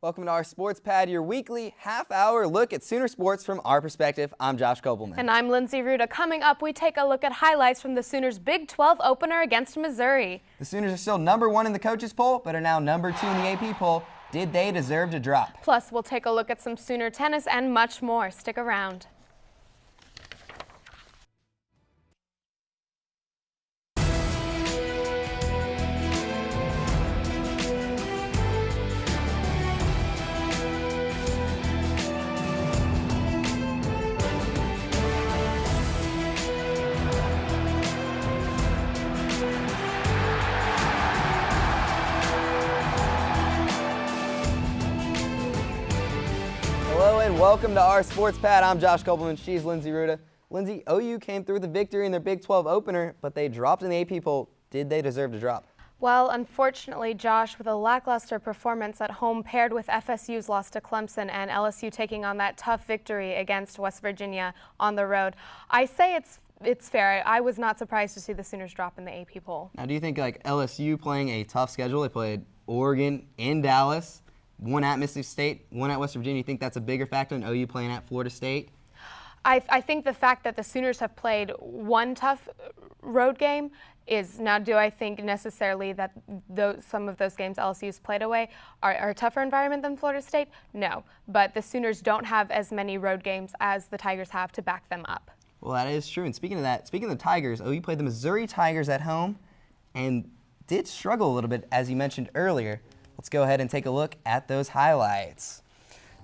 Welcome to our Sports Pad, your weekly half-hour look at Sooner sports from our perspective. I'm Josh Kopelman. And I'm Lindsay Ruda. Coming up, we take a look at highlights from the Sooners' Big 12 opener against Missouri. The Sooners are still #1 in the coaches poll, but are now #2 in the AP poll. Did they deserve to drop? Plus, we'll take a look at some Sooner tennis and much more. Stick around. Hello and welcome to our Sports Pad. I'm Josh Kopelman. She's Lindsay Ruda. Lindsay, OU came through the victory in their Big 12 opener, but they dropped in the AP poll. Did they deserve to drop? Well, unfortunately, Josh, with a lackluster performance at home paired with FSU's loss to Clemson and LSU taking on that tough victory against West Virginia on the road, I say it's fair. I was not surprised to see the Sooners drop in the AP poll. Now, do you think like LSU playing a tough schedule? They played Oregon in Dallas, one at Mississippi State, one at West Virginia. You think that's a bigger factor than OU playing at Florida State? I think the fact that the Sooners have played one tough road game is now. Do I think necessarily that some of those games LSU's played away are a tougher environment than Florida State? No, but the Sooners don't have as many road games as the Tigers have to back them up. Well, that is true. And speaking of the Tigers, OU played the Missouri Tigers at home and did struggle a little bit, as you mentioned earlier. Let's go ahead and take a look at those highlights.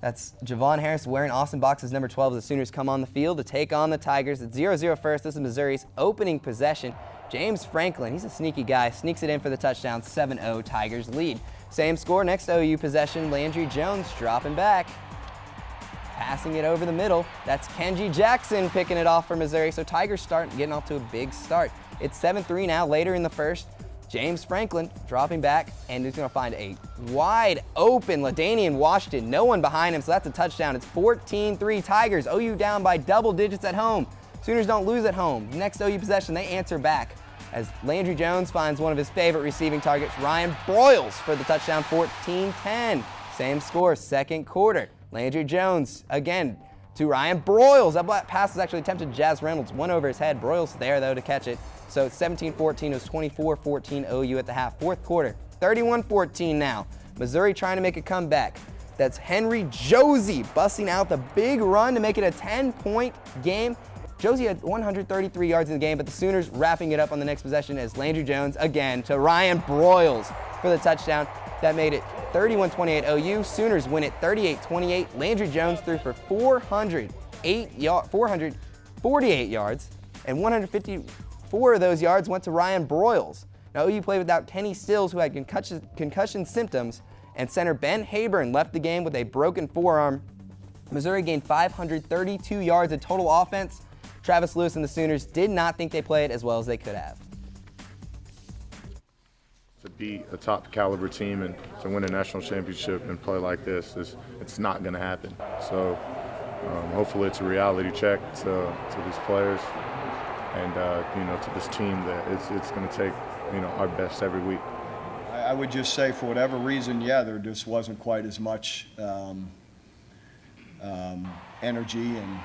That's Javon Harris wearing Austin Box's number 12 as the Sooners come on the field to take on the Tigers. It's 0-0 first. This is Missouri's opening possession. James Franklin, he's a sneaky guy, sneaks it in for the touchdown. 7-0 Tigers lead. Same score, next OU possession. Landry Jones dropping back, passing it over the middle. That's Kenji Jackson picking it off for Missouri. So Tigers getting off to a big start. It's 7-3 now later in the first. James Franklin dropping back, and he's going to find a wide open LaDainian Washington. No one behind him, so that's a touchdown. It's 14-3 Tigers. OU down by double digits at home. Sooners don't lose at home. Next OU possession, they answer back as Landry Jones finds one of his favorite receiving targets, Ryan Broyles, for the touchdown. 14-10. Same score, second quarter. Landry Jones again to Ryan Broyles. That pass was actually attempted. Jazz Reynolds went over his head. Broyles there, though, to catch it. So it's 17-14. It was 24-14 OU at the half. Fourth quarter, 31-14 now. Missouri trying to make a comeback. That's Henry Josie busting out the big run to make it a 10-point game. Josie had 133 yards in the game, but the Sooners wrapping it up on the next possession as Landry Jones again to Ryan Broyles for the touchdown. That made it 31-28 OU. Sooners win it 38-28. Landry Jones threw for 448 yards, and 154 of those yards went to Ryan Broyles. Now OU played without Kenny Stills, who had concussion symptoms, and center Ben Hayburn left the game with a broken forearm. Missouri gained 532 yards of total offense. Travis Lewis and the Sooners did not think they played as well as they could have. To beat a top caliber team and to win a national championship and play like this, it's not going to happen. So hopefully it's a reality check to these players and to this team that it's going to take our best every week. I would just say for whatever reason, there just wasn't quite as much energy and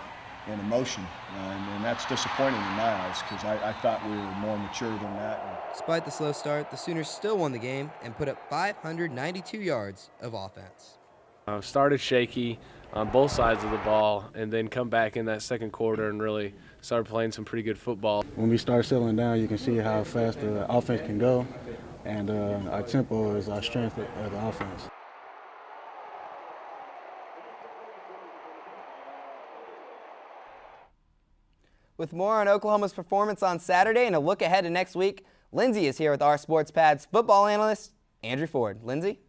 emotion, and that's disappointing in my eyes because I thought we were more mature than that. Despite the slow start, the Sooners still won the game and put up 592 yards of offense. Started shaky on both sides of the ball and then come back in that second quarter and really started playing some pretty good football. When we start settling down, you can see how fast the offense can go, and our tempo is our strength of the offense. With more on Oklahoma's performance on Saturday and a look ahead to next week, Lindsay is here with our Sports Pad's football analyst, Andrew Ford. Lindsay?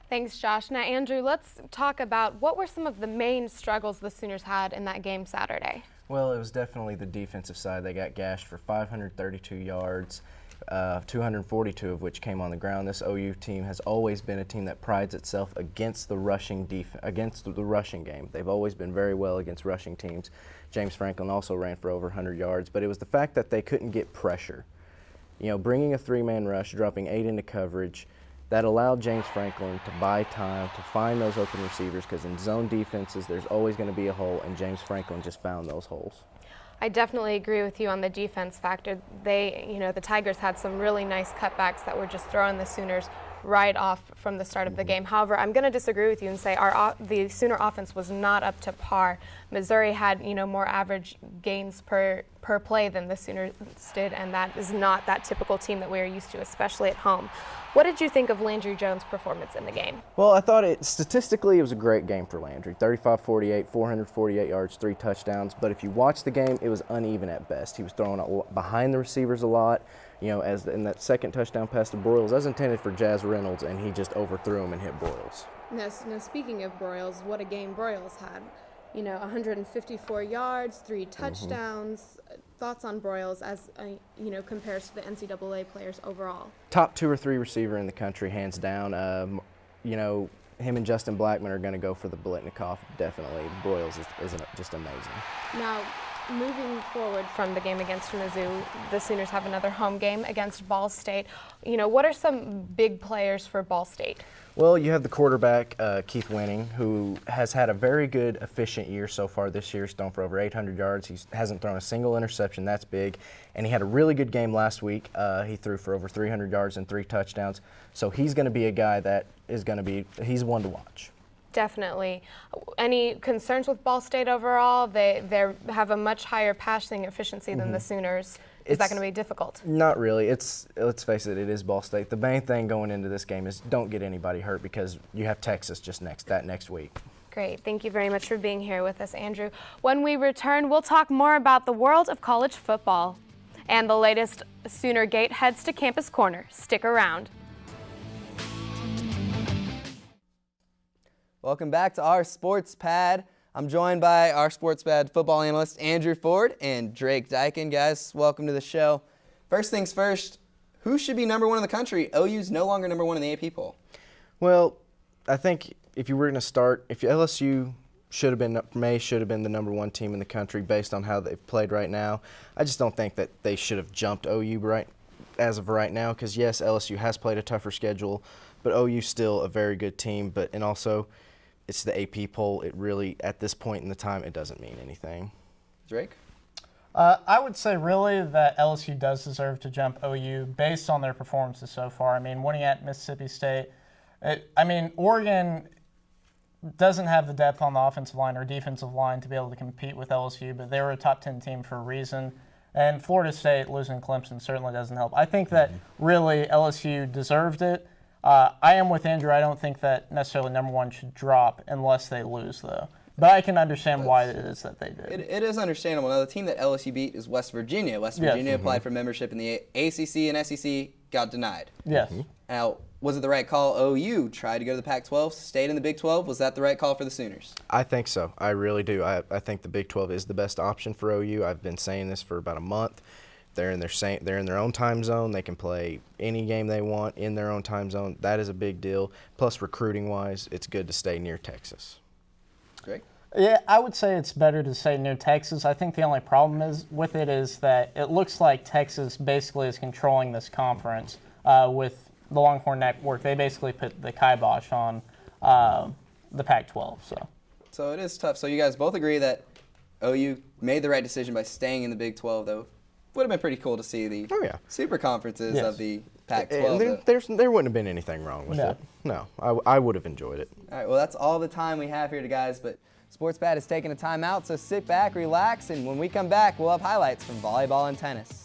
Thanks, Josh. Now, Andrew, let's talk about what were some of the main struggles the Sooners had in that game Saturday. Well, it was definitely the defensive side. They got gashed for 532 yards, 242 of which came on the ground. This OU team has always been a team that prides itself against the rushing game. They've always been very well against rushing teams. James Franklin also ran for over 100 yards, but it was the fact that they couldn't get pressure. Bringing a three-man rush, dropping 8 into coverage, that allowed James Franklin to buy time to find those open receivers, because in zone defenses there's always going to be a hole, and James Franklin just found those holes. I definitely agree with you on the defense factor. The Tigers had some really nice cutbacks that were just throwing the Sooners right off from the start of the game. However, I'm going to disagree with you and say the Sooner offense was not up to par. Missouri had more average gains per play than the Sooners did, and that is not that typical team that we are used to, especially at home. What did you think of Landry Jones' performance in the game? Well, I thought statistically it was a great game for Landry. 35-48, 448 yards, 3 touchdowns. But if you watch the game, it was uneven at best. He was throwing behind the receivers a lot. As in that second touchdown pass to Broyles, that was intended for Jazz Reynolds, and he just overthrew him and hit Broyles. Now, speaking of Broyles, what a game Broyles had. 154 yards, 3 touchdowns. Thoughts on Broyles as compares to the NCAA players overall? Top 2 or 3 receiver in the country, hands down. Him and Justin Blackman are going to go for the Biletnikoff, definitely. Broyles is just amazing. Now, moving forward from the game against Mizzou, the Sooners have another home game against Ball State. What are some big players for Ball State? Well, you have the quarterback, Keith Winning, who has had a very good, efficient year so far this year. He's thrown for over 800 yards. He hasn't thrown a single interception. That's big. And he had a really good game last week. He threw for over 300 yards and 3 touchdowns. So he's going to be a guy that is going to be – he's one to watch. Definitely. Any concerns with Ball State overall? They have a much higher passing efficiency than the Sooners. Is that going to be difficult? Not really. Let's face it, it is Ball State. The main thing going into this game is don't get anybody hurt, because you have Texas just next week. Great. Thank you very much for being here with us, Andrew. When we return, we'll talk more about the world of college football. And the latest SoonerGate heads to Campus Corner. Stick around. Welcome back to our Sports Pad. I'm joined by our Sports Pad football analyst, Andrew Ford, and Drake Dykin. Guys, welcome to the show. First things first, who should be number 1 in the country? OU's no longer number 1 in the AP poll. Well, I think if you were going to start, if LSU should have been the number 1 team in the country based on how they've played right now, I just don't think that they should have jumped OU as of right now, because yes, LSU has played a tougher schedule, but OU's still a very good team. And also, it's the AP poll. It really, at this point in the time, it doesn't mean anything. Drake? I would say really that LSU does deserve to jump OU based on their performances so far. I mean, winning at Mississippi State. Oregon doesn't have the depth on the offensive line or defensive line to be able to compete with LSU, but they were a top 10 team for a reason. And Florida State losing Clemson certainly doesn't help. I think that really LSU deserved it. I am with Andrew. I don't think that necessarily number 1 should drop unless they lose, though. But I can understand why it is that they did. It is understandable. Now, the team that LSU beat is West Virginia. West Virginia applied for membership in the ACC and SEC, got denied. Yes. Now, was it the right call? OU tried to go to the Pac-12, stayed in the Big 12. Was that the right call for the Sooners? I think so. I really do. I think the Big 12 is the best option for OU. I've been saying this for about a month. They're in their own time zone. They can play any game they want in their own time zone. That is a big deal. Plus, recruiting-wise, it's good to stay near Texas. Greg? Yeah, I would say it's better to stay near Texas. I think the only problem with it is that it looks like Texas basically is controlling this conference with the Longhorn Network. They basically put the kibosh on the Pac-12. So it is tough. So you guys both agree that OU made the right decision by staying in the Big 12, though. Would have been pretty cool to see the super conferences of the Pac-12. There wouldn't have been anything wrong with it. No, I would have enjoyed it. All right, well, that's all the time we have here, guys. But Sports Pad is taking a timeout, so sit back, relax, and when we come back, we'll have highlights from volleyball and tennis.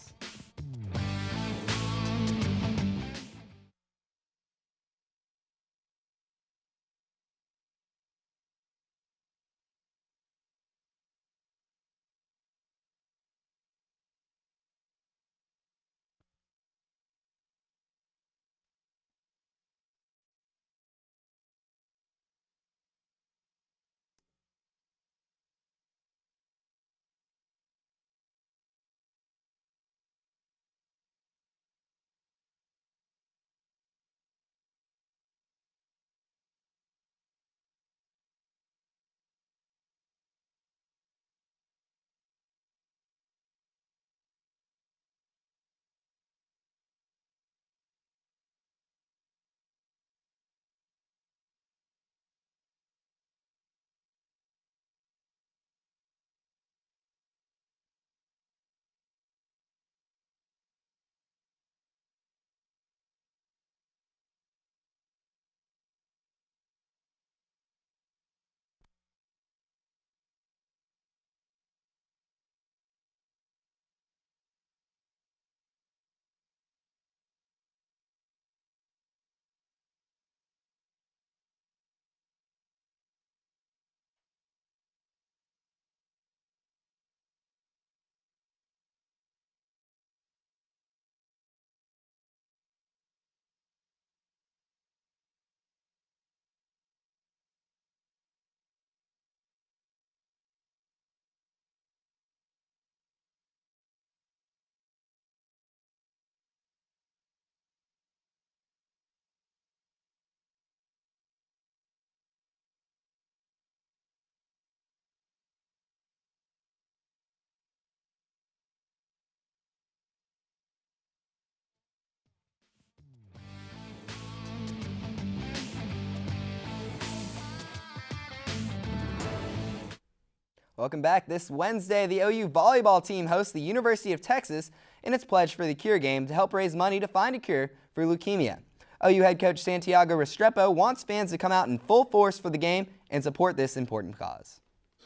Welcome back. This Wednesday, the OU volleyball team hosts the University of Texas in its Pledge for the Cure game to help raise money to find a cure for leukemia. OU head coach Santiago Restrepo wants fans to come out in full force for the game and support this important cause.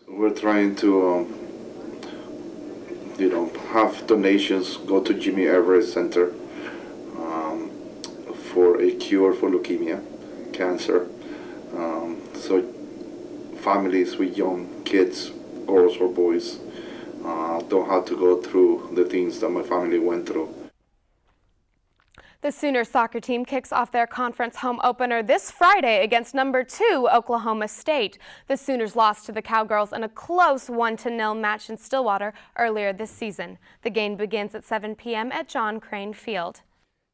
We're trying to, have donations go to Jimmy Everett Center for a cure for leukemia, cancer. So families with young kids, girls or boys, don't have to go through the things that my family went through. The Sooners soccer team kicks off their conference home opener this Friday against number 2 Oklahoma State. The Sooners lost to the Cowgirls in a close 1-0 match in Stillwater earlier this season. The game begins at 7 p.m. at John Crane Field.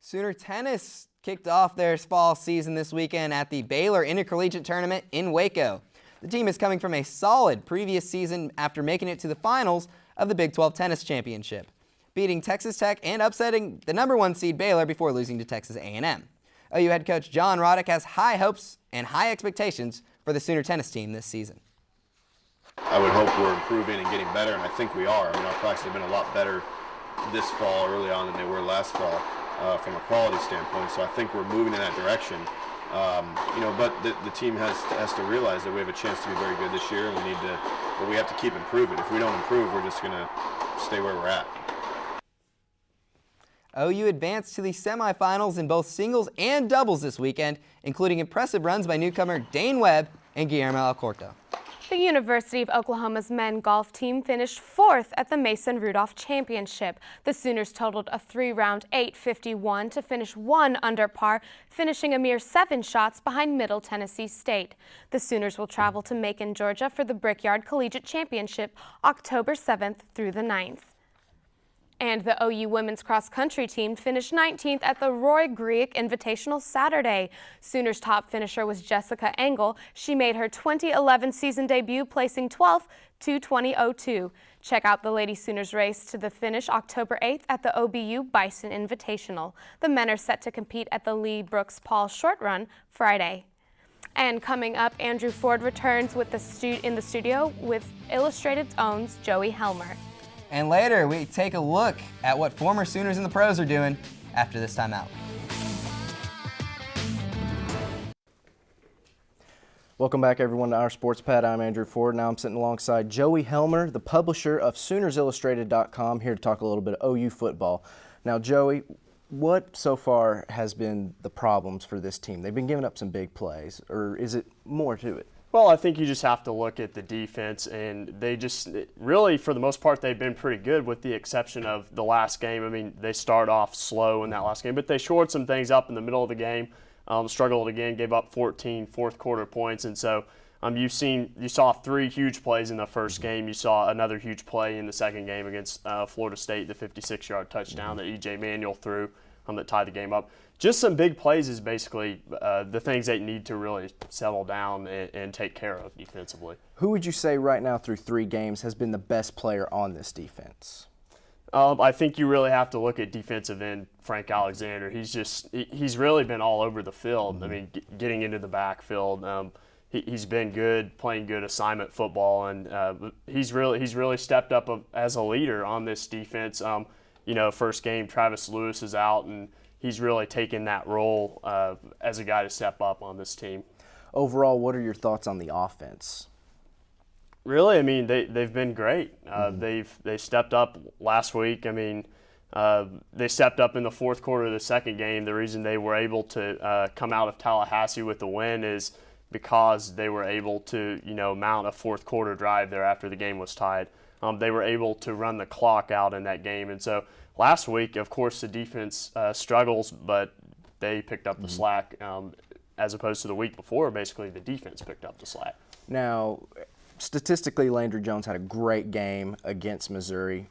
Sooner tennis kicked off their fall season this weekend at the Baylor Intercollegiate Tournament in Waco. The team is coming from a solid previous season after making it to the finals of the Big 12 Tennis Championship, beating Texas Tech and upsetting the number 1 seed Baylor before losing to Texas A&M. OU head coach John Roddick has high hopes and high expectations for the Sooner tennis team this season. I would hope we're improving and getting better, and I think we are. I mean, our practices have been a lot better this fall, early on, than they were last fall from a quality standpoint, so I think we're moving in that direction. But the team has to realize that we have a chance to be very good this year, and we have to keep improving. If we don't improve, we're just going to stay where we're at. OU advanced to the semifinals in both singles and doubles this weekend, including impressive runs by newcomer Dane Webb and Guillermo Alcorta. The University of Oklahoma's men golf team finished 4th at the Mason Rudolph Championship. The Sooners totaled a 3-round 851 to finish 1 under par, finishing a mere 7 shots behind Middle Tennessee State. The Sooners will travel to Macon, Georgia for the Brickyard Collegiate Championship October 7th through the 9th. And the OU women's cross-country team finished 19th at the Roy Grieg Invitational Saturday. Sooners top finisher was Jessica Engel. She made her 2011 season debut, placing 12th, 2:20.02. Check out the Lady Sooners race to the finish October 8th at the OBU Bison Invitational. The men are set to compete at the Lee Brooks Paul Short Run Friday. And coming up, Andrew Ford returns with in the studio with Illustrated's own Joey Helmer. And later, we take a look at what former Sooners in the pros are doing after this timeout. Welcome back, everyone, to Our Sports Pad. I'm Andrew Ford. Now I'm sitting alongside Joey Helmer, the publisher of SoonersIllustrated.com, here to talk a little bit of OU football. Now, Joey, what so far has been the problems for this team? They've been giving up some big plays, or is it more to it? Well, I think you just have to look at the defense, and they just really, for the most part, they've been pretty good with the exception of the last game. I mean, they start off slow in that last game, but they shored some things up in the middle of the game, struggled again, gave up 14 fourth-quarter points, and so you saw 3 huge plays in the first game. You saw another huge play in the second game against Florida State, the 56-yard touchdown that E.J. Manuel threw that tied the game up. Just some big plays is basically the things they need to really settle down and take care of defensively. Who would you say right now through 3 games has been the best player on this defense? I think you really have to look at defensive end Frank Alexander. He's really been all over the field. Mm-hmm. I mean, getting into the backfield. He's been good, playing good assignment football, and he's really stepped up as a leader on this defense. First game Travis Lewis is out, and he's really taken that role as a guy to step up on this team. Overall, what are your thoughts on the offense? Really, I mean, they've been great. They stepped up last week. I mean, they stepped up in the fourth quarter of the second game. The reason they were able to come out of Tallahassee with the win is because they were able to, mount a fourth quarter drive there after the game was tied. They were able to run the clock out in that game, and so last week, of course, the defense struggles, but they picked up the slack as opposed to the week before. Basically, the defense picked up the slack. Now, statistically, Landry Jones had a great game against Missouri.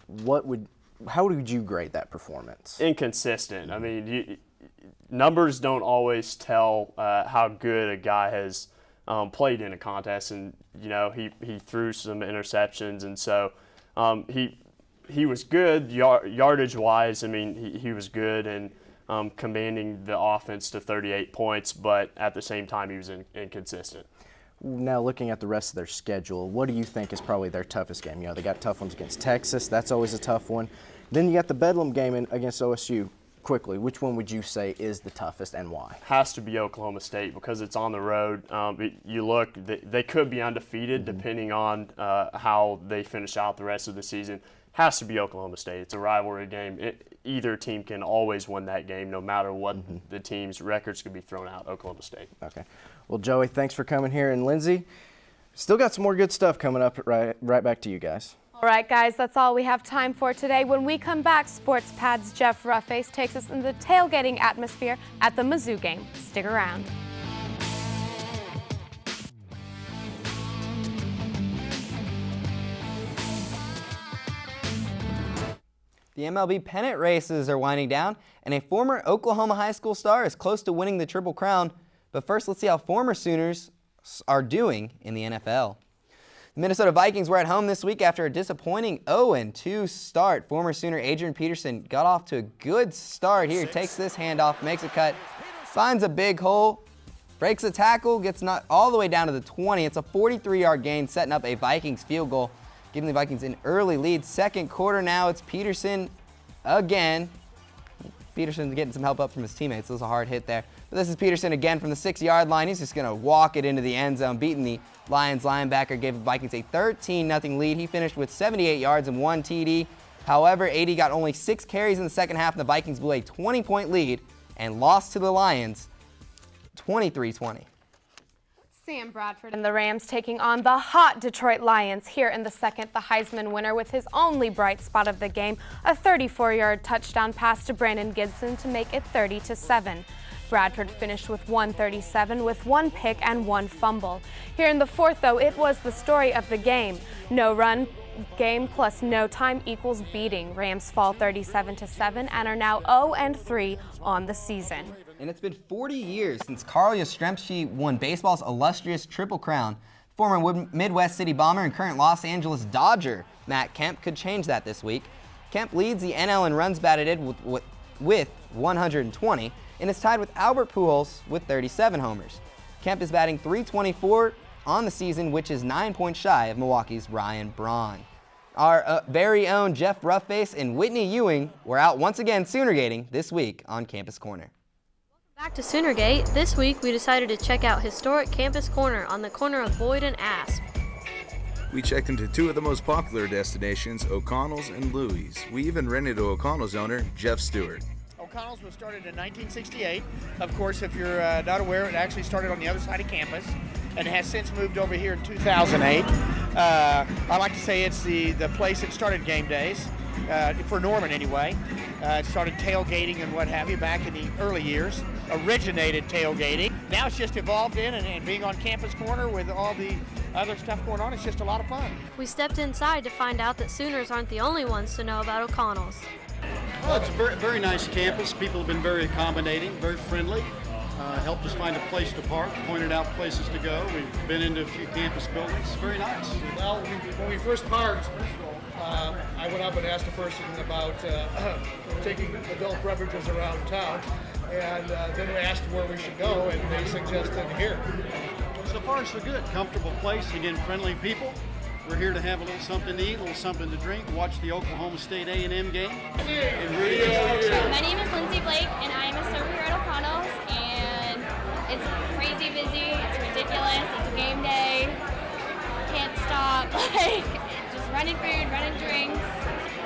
How would you grade that performance? Inconsistent. I mean, numbers don't always tell how good a guy has played in a contest, and he threw some interceptions, and so he was good yardage-wise. I mean, he was good and commanding the offense to 38 points, but at the same time, he was inconsistent. Now looking at the rest of their schedule, what do you think is probably their toughest game? You know, they got tough ones against Texas. That's always a tough one. Then you got the Bedlam game against OSU. Quickly, which one would you say is the toughest and why? Has to be Oklahoma State because it's on the road. You look, they could be undefeated depending on how they finish out the rest of the season. Has to be Oklahoma State. It's a rivalry game. Either team can always win that game, no matter what the team's records could be thrown out. Oklahoma State. Okay. Well, Joey, thanks for coming here, and Lindsay, still got some more good stuff coming up. Right back to you guys. All right, guys, that's all we have time for today. When we come back, Sports Pad's Jeff Rougface takes us into the tailgating atmosphere at the Mizzou game. Stick around. The MLB pennant races are winding down, and a former Oklahoma high school star is close to winning the Triple Crown. But first, let's see how former Sooners are doing in the NFL. The Minnesota Vikings were at home this week after a disappointing 0-2 start. Former Sooner Adrian Peterson got off to a good start here. Takes this handoff, makes a cut, finds a big hole, breaks a tackle, gets not all the way down to the 20. It's a 43-yard gain, setting up a Vikings field goal, giving the Vikings an early lead. Second quarter now, it's Peterson again. Peterson's getting some help up from his teammates. It was a hard hit there. But this is Peterson again from the 6-yard line. He's just going to walk it into the end zone, beating the Lions linebacker, gave the Vikings a 13-0 lead. He finished with 78 yards and 1 TD. However, AD got only 6 carries in the second half, and the Vikings blew a 20-point lead and lost to the Lions 23-20. Sam Bradford and the Rams taking on the hot Detroit Lions. Here in the second, the Heisman winner with his only bright spot of the game, a 34-yard touchdown pass to Brandon Gibson to make it 30-7. Bradford finished with 137 with 1 pick and 1 fumble. Here in the fourth, though, it was the story of the game. No run game plus no time equals beating. Rams fall 37-7 and are now 0-3 on the season. And it's been 40 years since Carl Yastrzemski won baseball's illustrious Triple Crown. Former Midwest City Bomber and current Los Angeles Dodger Matt Kemp could change that this week. Kemp leads the NL in runs batted in with 120 and is tied with Albert Pujols with 37 homers. Kemp is batting .324 on the season, which is 9 points shy of Milwaukee's Ryan Braun. Our very own Jeff Rougface and Whitney Ewing were out once again SoonerGating this week on Campus Corner. Back to SoonerGate. This week we decided to check out historic Campus Corner on the corner of Boyd and Asp. We checked into 2 of the most popular destinations, O'Connell's and Louis'. We even rented to O'Connell's owner, Jeff Stewart. O'Connell's was started in 1968. Of course, if you're not aware, it actually started on the other side of campus and has since moved over here in 2008. I like to say it's the place that started game days, for Norman anyway. It started tailgating and what have you back in the early years. Originated tailgating. Now it's just evolved in and being on Campus Corner with all the other stuff going on, it's just a lot of fun. We stepped inside to find out that Sooners aren't the only ones to know about O'Connell's. Well, it's a very, very nice campus. People have been very accommodating, very friendly. Helped us find a place to park, pointed out places to go. We've been into a few campus buildings. Very nice. Well, when we first parked, I went up and asked a person about taking adult beverages around town, and then we asked where we should go, and they suggested here. So far, so good. Comfortable place. Again, friendly people. We're here to have a little something to eat, a little something to drink, watch the Oklahoma State A&M game. My name is Lindsay Blake, and I'm a server here at O'Connell's, and it's crazy busy, it's ridiculous, it's a game day, can't stop, like, just running food, running drinks.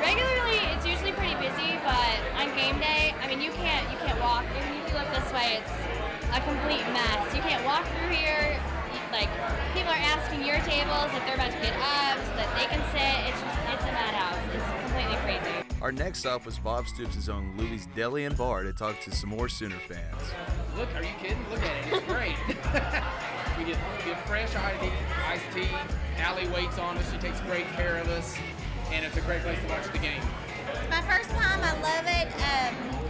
Regularly, it's usually pretty busy, but on game day, I mean, you can't walk. Even if you look this way, it's a complete mess. You can't walk through here. Like, people are asking your tables if they're about to get up so that they can sit. It's a madhouse. It's completely crazy. Our next stop was Bob Stoops' own Louis' Deli and Bar to talk to some more Sooner fans. Look, are you kidding? Look at it. It's great. we get fresh iced tea. Allie waits on us. She takes great care of us. And it's a great place to watch the game. It's my first time. I love it.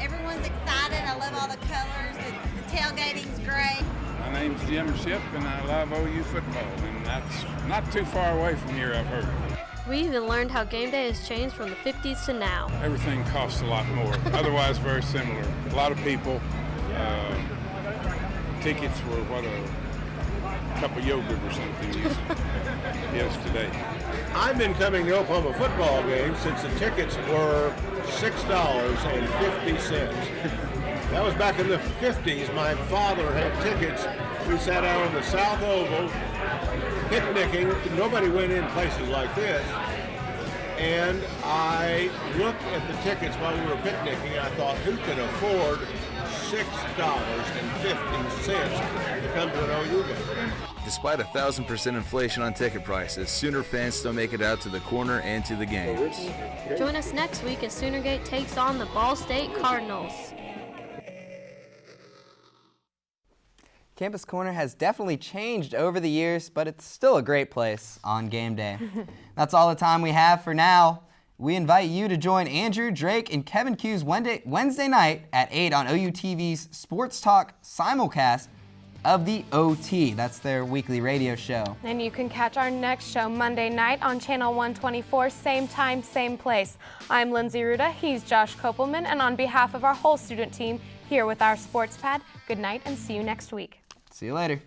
Everyone's excited. I love all the colors. The tailgating's great. My name's Jim Ship, and I love OU football, and that's not too far away from here, I've heard. We even learned how game day has changed from the 50s to now. Everything costs a lot more. Otherwise, very similar. A lot of people. Tickets were, cup of yogurt or something yesterday. I've been coming to Oklahoma football games since the tickets were $6.50. That was back in the 50s. My father had tickets. We sat out on the South Oval, picnicking. Nobody went in places like this. And I looked at the tickets while we were picnicking. I thought, who can afford $6.50 to come to an OU game? Despite 1,000% inflation on ticket prices, Sooner fans still make it out to the corner and to the games. Join us next week as SoonerGate takes on the Ball State Cardinals. Campus Corner has definitely changed over the years, but it's still a great place on game day. That's all the time we have for now. We invite you to join Andrew, Drake, and Kevin Q's Wednesday night at 8 on OU TV's Sports Talk simulcast of the OT. That's their weekly radio show. And you can catch our next show Monday night on Channel 124, same time, same place. I'm Lindsay Ruda, he's Josh Kopelman, and on behalf of our whole student team here with our Sports Pad, good night and see you next week. See you later.